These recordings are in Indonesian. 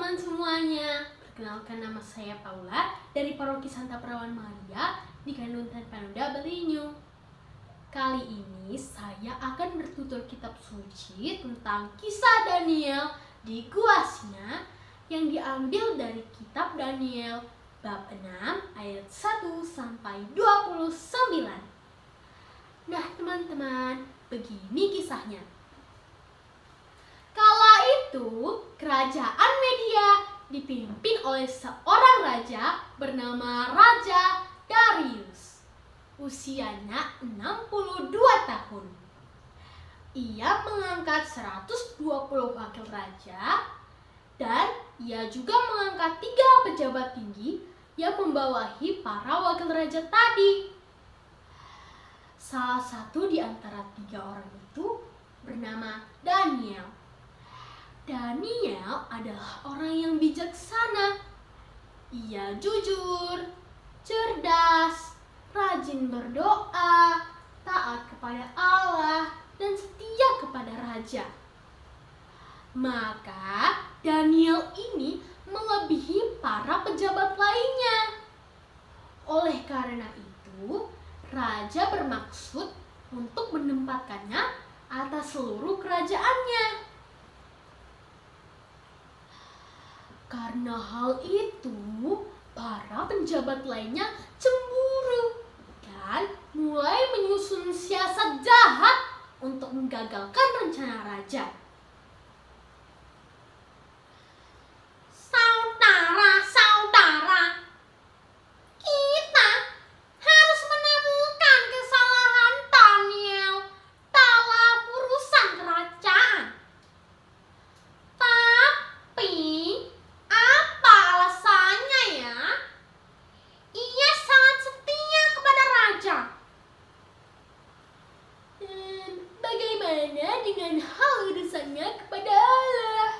teman-teman semuanya, perkenalkan nama saya Paula dari Paroki Santa Perawan Maria di Kandungan Panuda Belinyu. Kali ini saya akan bertutur kitab suci tentang kisah Daniel di Gua Singa yang diambil dari kitab Daniel bab 6 ayat 1 sampai 29. Nah teman-teman, begini kisahnya. Kala itu, kerajaan Media dipimpin oleh seorang raja bernama Raja Darius. Usianya 62 tahun. Ia mengangkat 120 wakil raja dan ia juga mengangkat 3 pejabat tinggi yang membawahi para wakil raja tadi. Salah satu di antara 3 orang itu bernama Daniel. Daniel adalah orang yang bijaksana. Ia jujur, cerdas, rajin berdoa, taat kepada Allah, dan setia kepada raja. Maka Daniel ini melebihi para pejabat lainnya. Oleh karena itu, raja bermaksud untuk menempatkannya atas seluruh kerajaannya. Karena hal itu, para penjabat lainnya cemburu dan mulai menyusun siasat jahat untuk menggagalkan rencana raja. Saudara-saudara, kita harus menemukan kesalahan Daniel dalam urusan kerajaan. Tapi apa alasannya ya? Ia sangat setia kepada raja. Bagaimana dengan hal urusannya kepada Allah?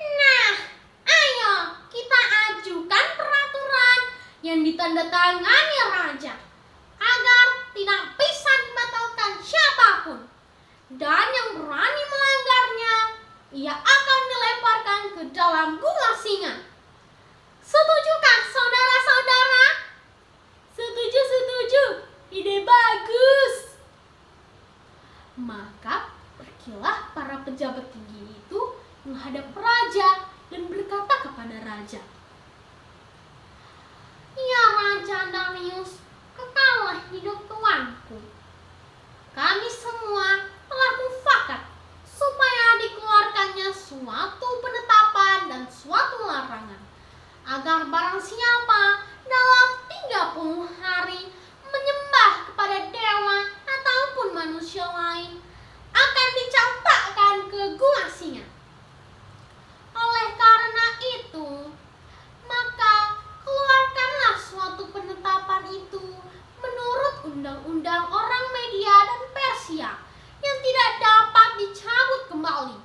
Nah, ayo kita ajukan peraturan yang ditandatangani raja agar tidak bisa dibatalkan siapapun, dan yang berani melanggarnya ia akan dilemparkan ke dalam gua singa. Setujukah saudara-saudara? Setuju. Ide bagus. Maka pergilah para pejabat tinggi itu menghadap raja dan berkata kepada raja, "Ya Raja Darius, kekalah hidup tuanku. Kami semua telah mufakat supaya dikeluarkannya suatu penetapan dan suatu larangan, agar barang siapa dalam 30 hari menyembah kepada dewa ataupun manusia lain akan dicampakkan ke gua singa. Oleh karena itu, maka keluarkanlah suatu penetapan itu menurut undang-undang orang Media dan Persia yang tidak dapat dicabut kembali."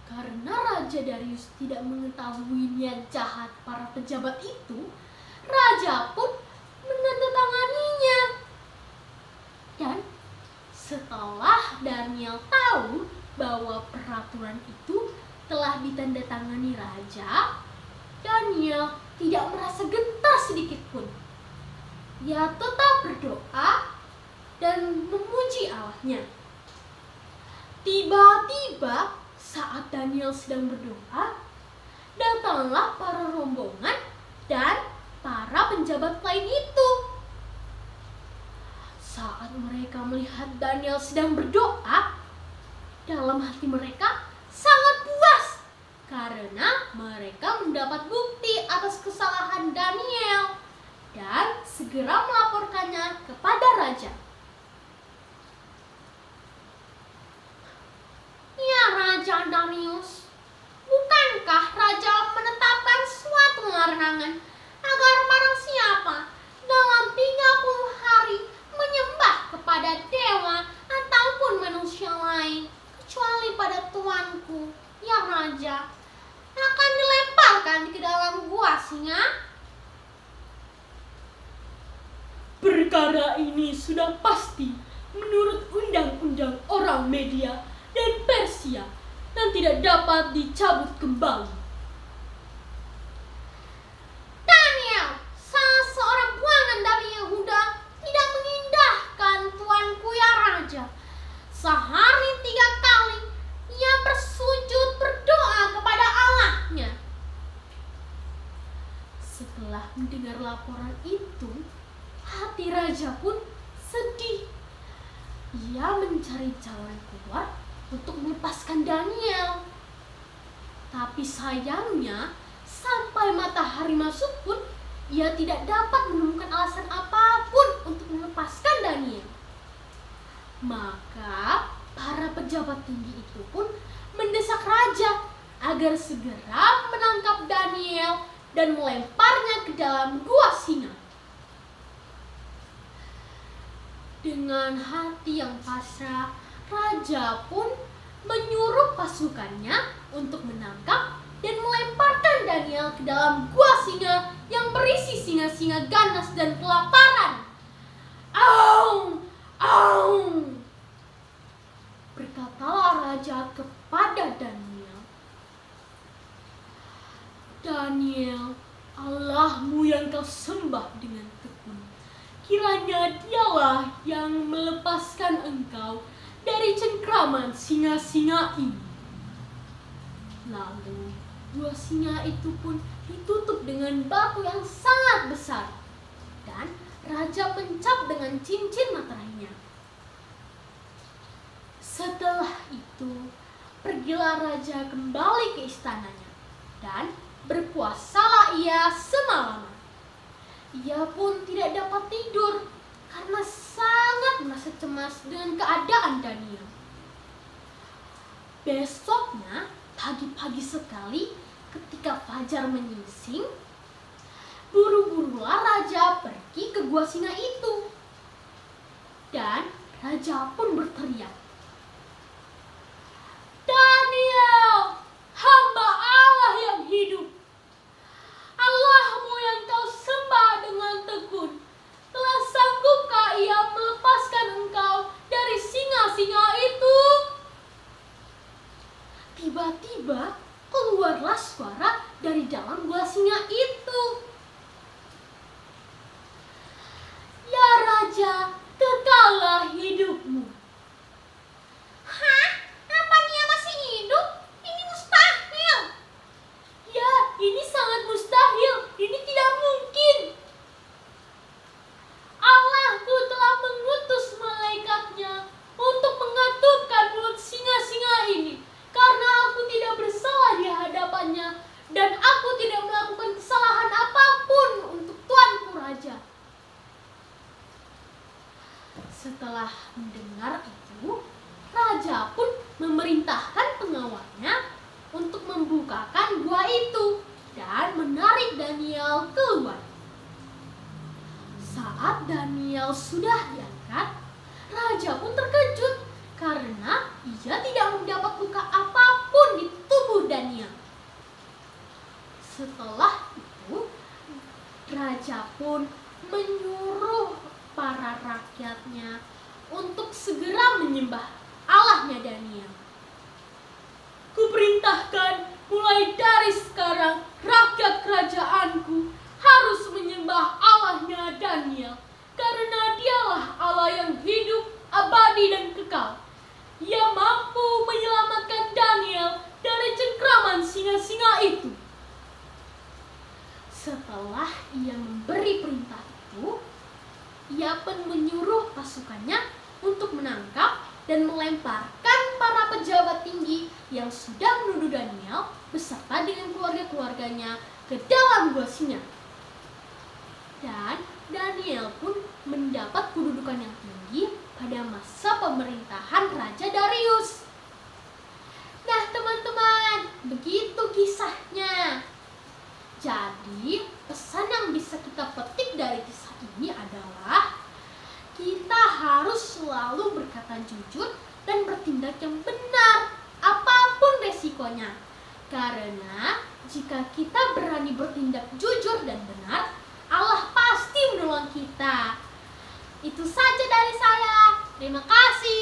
Karena Raja Darius tidak mengetahui niat jahat para pejabat itu, raja pun menandatanganinya. Dan setelah Daniel tahu bahwa peraturan itu telah ditandatangani raja, Daniel tidak merasa gentar sedikit pun. Ia tetap berdoa dan memuji Allahnya. Tiba-tiba saat Daniel sedang berdoa, datanglah para rombongan dan para penjabat lain itu. Saat mereka melihat Daniel sedang berdoa, dalam hati mereka sangat puas karena mereka mendapat bukti atas kesalahan Daniel dan segera melaporkannya kepada raja. "Ya Raja Darius, bukankah raja menetapkan suatu larangan agar barang siapa dalam 30 hari menyembah kepada dewa ataupun manusia lain kecuali pada tuanku, ya raja, akan dilemparkan ke dalam gua singa?" "Perkara ini sudah pasti menurut undang-undang orang Media dan Persia tidak dapat dicabut kembali. Daniel, salah seorang buangan dari Yehuda, tidak mengindahkan tuanku ya raja. Sehari 3 kali ia bersujud berdoa kepada Allahnya. Setelah mendengar laporan itu, hati raja pun sedih. Ia mencari jalan keluar untuk melepaskan Daniel. Tapi sayangnya, sampai matahari masuk pun ia tidak dapat menemukan alasan apapun untuk melepaskan Daniel. Maka para pejabat tinggi itu pun mendesak raja agar segera menangkap Daniel dan melemparnya ke dalam gua singa. Dengan hati yang pasrah, raja pun menyuruh pasukannya untuk menangkap dan melemparkan Daniel ke dalam gua singa yang berisi singa-singa ganas dan kelaparan. Aung! Aung! Berkatalah raja kepada Daniel, Daniel, Allahmu yang kau sembah dengan tekun, kiranya dialah yang melepaskan engkau dari cengkraman singa-singa ini. Lalu dua singa itu pun ditutup dengan batu yang sangat besar, dan raja mencap dengan cincin materainya. Setelah itu, pergilah raja kembali ke istananya, dan berpuasalah ia semalaman. Ia pun tidak dapat tidur karena sangat merasa cemas dengan keadaan Daniel. Besoknya, pagi-pagi sekali ketika fajar menyingsing, buru-burulah raja pergi ke gua singa itu. Dan raja pun berteriak, Daniel, hamba Allah yang hidup, Allahmu yang kau sembah dengan tekun, telah sanggupkah ia melepaskan engkau dari singa-singa itu? Tiba-tiba keluarlah suara dari dalam gua singa itu. Ya raja, kekallah hidupmu. Hah? Apa dia masih hidup? Ini mustahil. Ya, ini sangat mustahil. Ini tidak mungkin. Allahku telah mengutus malaikatnya untuk mengatupkan mulut singa-singa ini, karena aku tidak bersalah di hadapannya, dan aku tidak melakukan kesalahan apapun untuk tuanku raja. Setelah mendengar itu, raja pun memerintahkan pengawalnya untuk membukakan gua itu dan menarik Daniel keluar. Saat Daniel sudah diangkat, raja pun terkejut karena ia tidak mendapat luka apapun di tubuh Daniel. Setelah itu, raja pun menyuruh para rakyatnya untuk segera menyembah Allahnya Daniel. Kuperintahkan mulai dari sekarang rakyat kerajaanku harus menyembah Allahnya Daniel, karena dialah Allah yang hidup, abadi dan kekal. Ia mampu menyelamatkan Daniel dari cengkraman singa-singa itu. Setelah ia memberi perintah itu, ia pun menyuruh pasukannya untuk menangkap dan melemparkan para pejabat tinggi yang sudah menuduh Daniel beserta dengan keluarga-keluarganya ke dalam gua singa. Dan Daniel pun mendapat kedudukan yang tinggi pada masa pemerintahan Raja Darius. Nah teman-teman, begitu kisahnya. Jadi pesan yang bisa kita petik dari kisah ini adalah kita harus selalu berkata jujur dan bertindak yang benar, apapun resikonya. Karena jika kita berani bertindak jujur dan benar, Allah pasti menolong kita. Itu saja dari saya. Terima kasih.